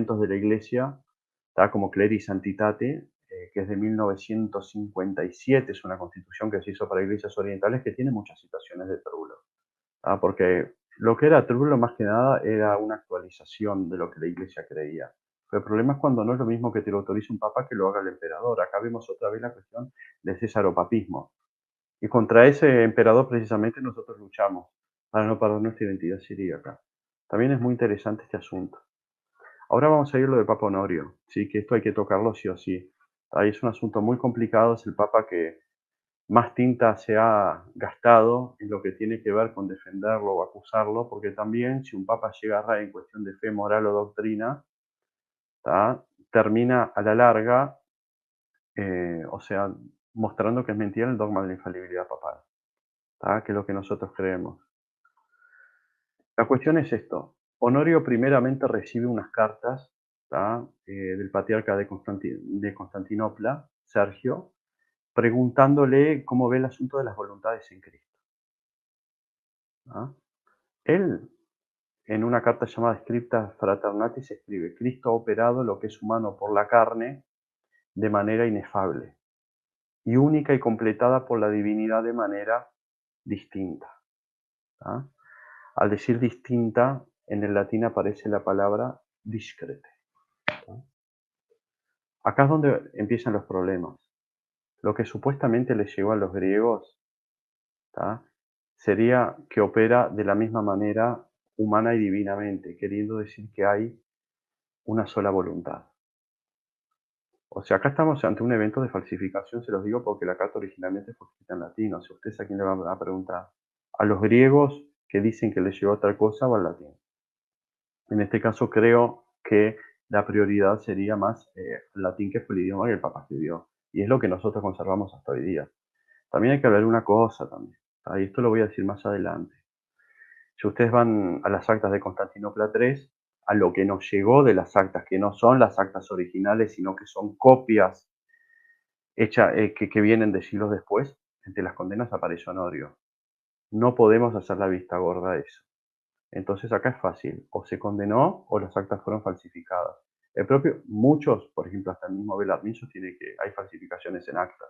documentos de la Iglesia, está como Cleri Santitate, que es de 1957, es una constitución que se hizo para iglesias orientales que tiene muchas citaciones de Trullo. Porque lo que era Trullo más que nada era una actualización de lo que la Iglesia creía. Pero el problema es cuando no es lo mismo que te lo autorice un papa que lo haga el emperador. Acá vemos otra vez la cuestión del cesaropapismo. Y contra ese emperador precisamente nosotros luchamos para no perder nuestra identidad siríaca. También es muy interesante este asunto. Ahora vamos a ir a lo del Papa Honorio, ¿sí? Que esto hay que tocarlo sí o sí. Ahí es un asunto muy complicado, es el Papa que más tinta se ha gastado en lo que tiene que ver con defenderlo o acusarlo, porque también si un Papa llega a errar en cuestión de fe, moral o doctrina, ¿tá? Termina a la larga, o sea, mostrando que es mentira el dogma de la infalibilidad papal, ¿tá? Que es lo que nosotros creemos. La cuestión es esto. Honorio primeramente recibe unas cartas, ¿tá? Del patriarca de Constantinopla, Sergio, preguntándole cómo ve el asunto de las voluntades en Cristo. ¿Ah? Él, en una carta llamada Scripta Fraternatis, escribe: Cristo ha operado lo que es humano por la carne de manera inefable y única y completada por la divinidad de manera distinta. ¿Ah? Al decir distinta, en el latín aparece la palabra discrete. ¿Ah? Acá es donde empiezan los problemas. Lo que supuestamente les llegó a los griegos, ¿tá? Sería que opera de la misma manera humana y divinamente, queriendo decir que hay una sola voluntad. O sea, acá estamos ante un evento de falsificación, se los digo porque la carta originalmente fue escrita en latín. O sea, ¿ustedes a quién le van a preguntar? A los griegos que dicen que les llegó otra cosa o al latín. En este caso creo que la prioridad sería más el latín, que fue el idioma que el Papa escribió. Y es lo que nosotros conservamos hasta hoy día. También hay que hablar de una cosa también, y esto lo voy a decir más adelante. Si ustedes van a las actas de Constantinopla III, a lo que nos llegó de las actas, que no son las actas originales, sino que son copias hechas que vienen de siglos después, entre las condenas aparece Honorio. No podemos hacer la vista gorda a eso. Entonces acá es fácil, o se condenó o las actas fueron falsificadas. Muchos, por ejemplo, hasta el mismo Bellarmine sostiene que hay falsificaciones en actas.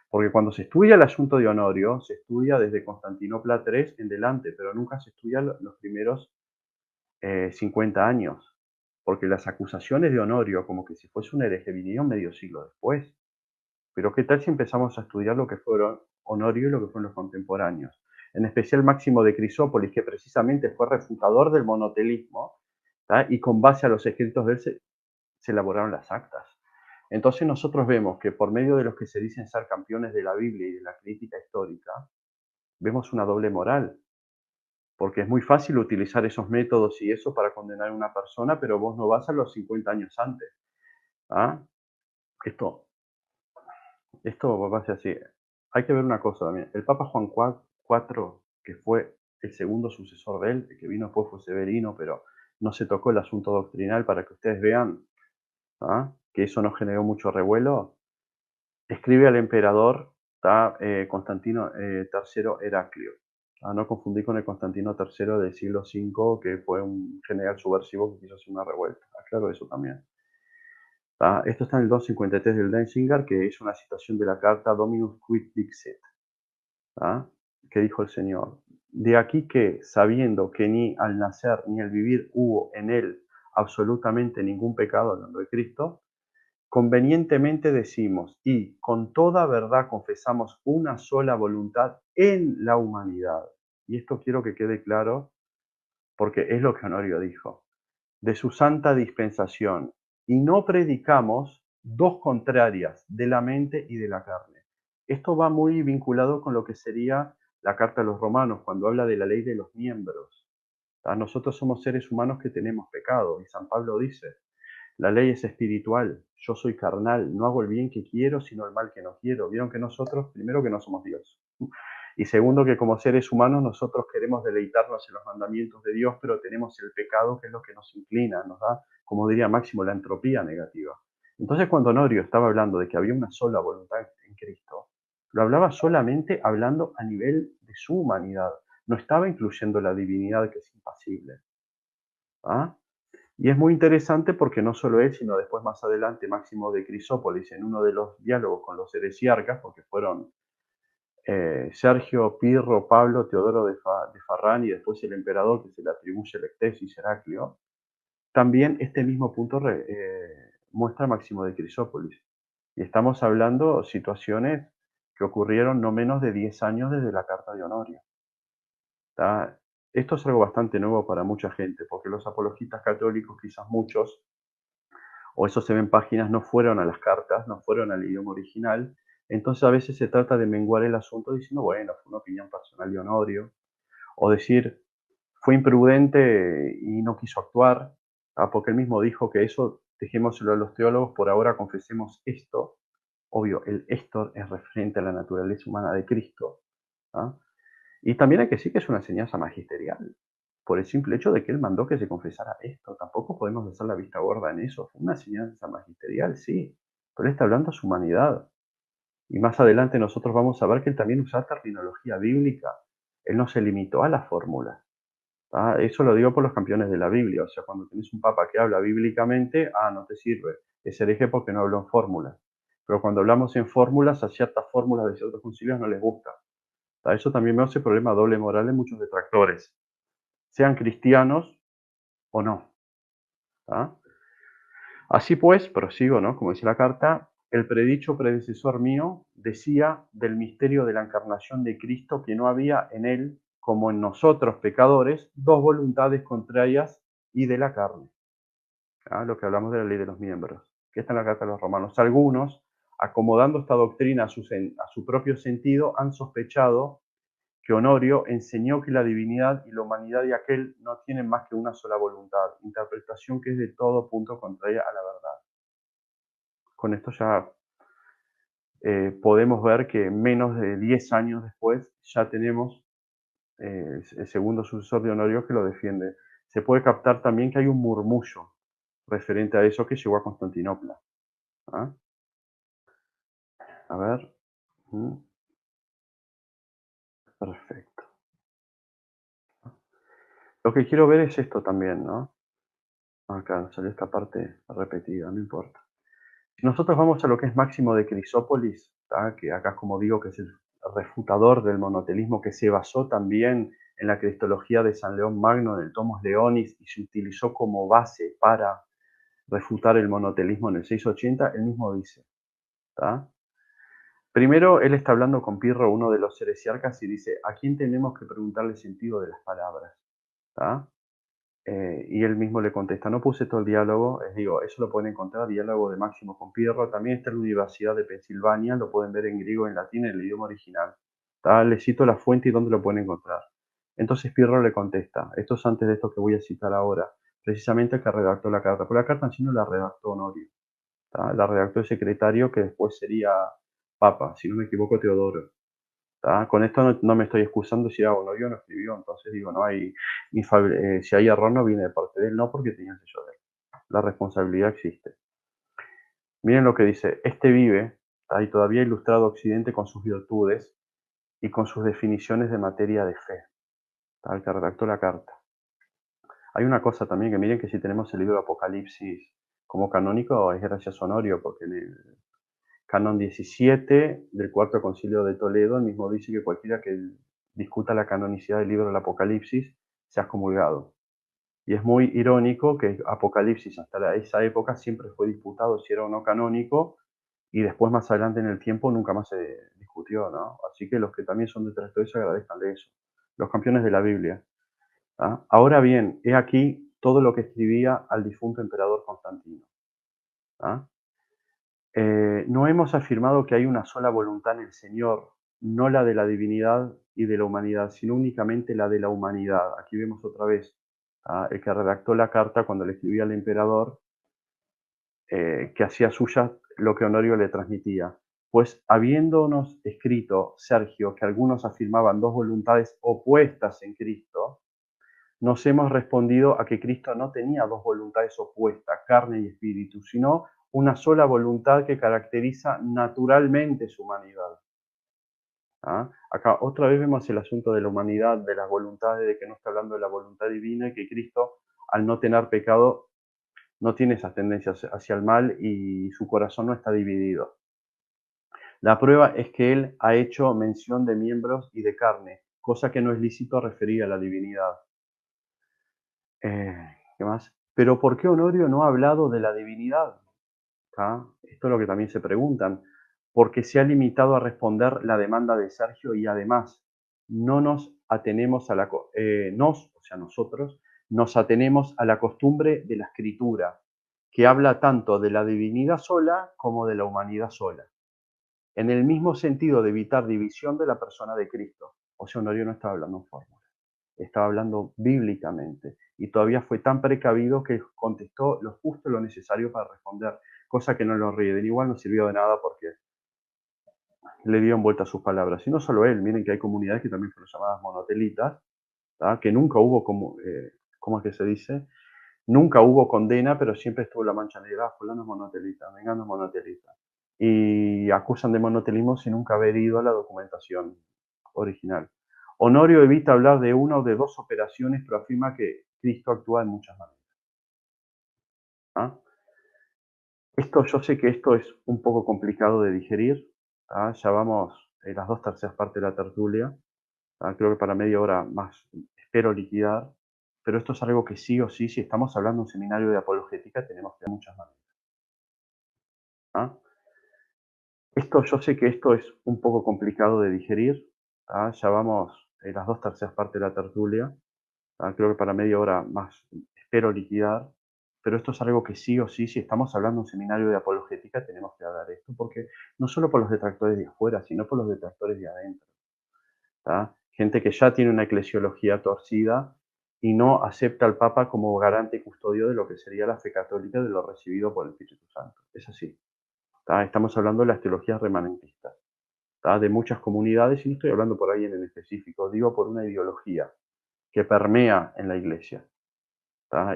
Porque cuando se estudia el asunto de Honorio, se estudia desde Constantinopla III en delante, pero nunca se estudia los primeros 50 años. Porque las acusaciones de Honorio, como que si fuese un hereje, vinieron medio siglo después. Pero ¿qué tal si empezamos a estudiar lo que fueron Honorio y lo que fueron los contemporáneos? En especial Máximo de Crisópolis, que precisamente fue refutador del monotelismo, ¿tá? Y con base a los escritos de él se elaboraron las actas. Entonces nosotros vemos que por medio de los que se dicen ser campeones de la Biblia y de la crítica histórica, vemos una doble moral. Porque es muy fácil utilizar esos métodos y eso para condenar a una persona, pero vos no vas a los 50 años antes. ¿Ah? Esto, esto va a ser así. Hay que ver una cosa también. El Papa Juan IV, que fue el segundo sucesor de él, el que vino después fue Severino, pero no se tocó el asunto doctrinal para que ustedes vean, que eso no generó mucho revuelo. Escribe al emperador Constantino III Heraclio. A no confundir con el Constantino III del siglo V, que fue un general subversivo que quiso hacer una revuelta. Aclaro eso también. Esto está en el 253 del Denzinger, que es una citación de la carta Dominus Quid Dixit, que dijo el Señor. De aquí que, sabiendo que ni al nacer ni al vivir hubo en él absolutamente ningún pecado, hablando de Cristo, convenientemente decimos y con toda verdad confesamos una sola voluntad en la humanidad. Y esto quiero que quede claro porque es lo que Honorio dijo. De su santa dispensación. Y no predicamos dos contrarias, de la mente y de la carne. Esto va muy vinculado con lo que sería la carta a los romanos, cuando habla de la ley de los miembros. Nosotros somos seres humanos que tenemos pecado, y San Pablo dice, la ley es espiritual, yo soy carnal, no hago el bien que quiero, sino el mal que no quiero. Vieron que nosotros, primero que no somos Dios, y segundo que como seres humanos nosotros queremos deleitarnos en los mandamientos de Dios, pero tenemos el pecado que es lo que nos inclina, nos da, como diría Máximo, la entropía negativa. Entonces cuando Honorio estaba hablando de que había una sola voluntad en Cristo, lo hablaba solamente hablando a nivel de su humanidad, no estaba incluyendo la divinidad que es impasible. ¿Ah? Y es muy interesante porque no solo él, sino después más adelante Máximo de Crisópolis, en uno de los diálogos con los heresiarcas, porque fueron Sergio, Pirro, Pablo, Teodoro de Farrán y después el emperador que se le atribuye el ectesis Heraclio, también este mismo punto muestra Máximo de Crisópolis. Y estamos hablando situaciones que ocurrieron no menos de 10 años desde la Carta de Honorio. ¿Tá? Esto es algo bastante nuevo para mucha gente, porque los apologistas católicos, quizás muchos, o eso se ve en páginas, no fueron a las cartas, no fueron al idioma original. Entonces a veces se trata de menguar el asunto diciendo, bueno, fue una opinión personal de Honorio, o decir, fue imprudente y no quiso actuar, porque él mismo dijo que eso dejémoselo a los teólogos, por ahora confesemos esto. Obvio, el esto es referente a la naturaleza humana de Cristo. ¿Ah? Y también hay que decir que es una enseñanza magisterial, por el simple hecho de que él mandó que se confesara esto. Tampoco podemos hacer la vista gorda en eso. Fue una enseñanza magisterial, sí, pero él está hablando a su humanidad. Y más adelante nosotros vamos a ver que él también usaba terminología bíblica. Él no se limitó a la fórmula. Eso lo digo por los campeones de la Biblia. O sea, cuando tenés un papa que habla bíblicamente, no te sirve. Es hereje porque no habló en fórmulas. Pero cuando hablamos en fórmulas, a ciertas fórmulas de ciertos concilios no les gusta. Eso también me hace problema doble moral en muchos detractores, sean cristianos o no. ¿Tá? Así pues, prosigo, ¿no? Como dice la carta, el predicho predecesor mío decía del misterio de la encarnación de Cristo que no había en él, como en nosotros pecadores, dos voluntades contrarias y de la carne. Lo que hablamos de la ley de los miembros, que está en la carta de los romanos. Algunos, acomodando esta doctrina a su propio sentido, han sospechado que Honorio enseñó que la divinidad y la humanidad de aquel no tienen más que una sola voluntad, interpretación que es de todo punto contraria a la verdad. Con esto ya podemos ver que menos de 10 años después ya tenemos el segundo sucesor de Honorio que lo defiende. Se puede captar también que hay un murmullo referente a eso que llegó a Constantinopla. ¿Ah? A ver. Mm, perfecto. Lo que quiero ver es esto también, ¿no? Acá salió esta parte repetida, no importa. Si nosotros vamos a lo que es Máximo de Crisópolis, ¿tá? Que acá, como digo, que es el refutador del monotelismo, que se basó también en la cristología de San León Magno, en el Tomos Leonis, y se utilizó como base para refutar el monotelismo en el 680, él mismo dice, ¿tá? Primero, él está hablando con Pirro, uno de los heresiarcas, y dice, ¿a quién tenemos que preguntarle el sentido de las palabras? ¿Tá? Y él mismo le contesta, no puse todo el diálogo, digo, eso lo pueden encontrar, diálogo de Máximo con Pirro, también está en la Universidad de Pensilvania, lo pueden ver en griego, en latín, en el idioma original. Les cito la fuente y dónde lo pueden encontrar. Entonces Pirro le contesta, esto es antes de esto que voy a citar ahora, precisamente el que redactó la carta, pero la carta en sí no la redactó Honorio, la redactó el secretario que después sería Papa, si no me equivoco, Teodoro. Con esto no me estoy excusando si Honorio no escribió, entonces digo, no hay, si hay error no viene de parte de él, no porque tenía el sello de él. La responsabilidad existe. Miren lo que dice, este vive, y todavía ilustrado Occidente con sus virtudes y con sus definiciones de materia de fe, el que redactó la carta. Hay una cosa también que miren que si tenemos el libro de Apocalipsis como canónico es gracias a Honorio, porque en el Canon 17 del Cuarto Concilio de Toledo, el mismo dice que cualquiera que discuta la canonicidad del libro del Apocalipsis se ha excomulgado. Y es muy irónico que Apocalipsis hasta esa época siempre fue disputado si era o no canónico, y después más adelante en el tiempo nunca más se discutió, ¿no? Así que los que también son detractores agradezcanle eso. Los campeones de la Biblia. Ahora bien, he aquí todo lo que escribía al difunto emperador Constantino. ¿Ah? No hemos afirmado que hay una sola voluntad en el Señor, no la de la divinidad y de la humanidad, sino únicamente la de la humanidad. Aquí vemos otra vez el que redactó la carta cuando le escribía al emperador, que hacía suya lo que Honorio le transmitía. Pues habiéndonos escrito, Sergio, que algunos afirmaban dos voluntades opuestas en Cristo, nos hemos respondido a que Cristo no tenía dos voluntades opuestas, carne y espíritu, sino una sola voluntad que caracteriza naturalmente su humanidad. Acá otra vez vemos el asunto de la humanidad, de las voluntades, de que no está hablando de la voluntad divina y que Cristo, al no tener pecado, no tiene esas tendencias hacia el mal y su corazón no está dividido. La prueba es que él ha hecho mención de miembros y de carne, cosa que no es lícito referir a la divinidad. ¿Qué más? Pero ¿por qué Honorio no ha hablado de la divinidad? Esto es lo que también se preguntan. Porque se ha limitado a responder la demanda de Sergio y además no nos atenemos a o sea, nosotros, nos atenemos a la costumbre de la escritura, que habla tanto de la divinidad sola como de la humanidad sola, en el mismo sentido de evitar división de la persona de Cristo. O sea, Honorio no estaba hablando en fórmula, estaba hablando bíblicamente y todavía fue tan precavido que contestó lo justo y lo necesario para responder, cosa que no lo ríe. Igual no sirvió de nada porque le dieron vuelta a sus palabras. Y no solo él, miren que hay comunidades que también fueron llamadas monotelitas, que nunca hubo, ¿cómo es que se dice? Nunca hubo condena, pero siempre estuvo la mancha negra, fulano es monotelita, vengano es monotelita. Y acusan de monotelismo sin nunca haber ido a la documentación original. Honorio evita hablar de una o de dos operaciones, pero afirma que Cristo actúa en muchas maneras. ¿Ah? Yo sé que esto es un poco complicado de digerir. Ya vamos en las dos terceras partes de la tertulia. Creo que para media hora más espero liquidar. Pero esto es algo que sí o sí, si estamos hablando de un seminario de apologética, tenemos que dar muchas maneras. ¿Ah? Yo sé que esto es un poco complicado de digerir. Ya vamos en las dos terceras partes de la tertulia. Creo que para media hora más espero liquidar. Pero esto es algo que sí o sí, si estamos hablando de un seminario de apologética, tenemos que dar esto, porque no solo por los detractores de afuera, sino por los detractores de adentro. Gente que ya tiene una eclesiología torcida y no acepta al Papa como garante y custodio de lo que sería la fe católica de lo recibido por el Espíritu Santo. Es así. Estamos hablando de las teologías remanentistas, de muchas comunidades, y no estoy hablando por alguien en específico, digo por una ideología que permea en la iglesia.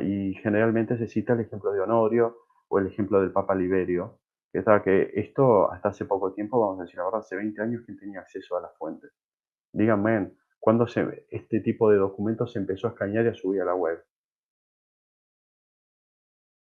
Y generalmente se cita el ejemplo de Honorio o el ejemplo del Papa Liberio, que esto hasta hace poco tiempo, vamos a decir ahora, hace 20 años, ¿quién tenía acceso a las fuentes? Díganme, ¿cuándo este tipo de documentos se empezó a escanear y a subir a la web?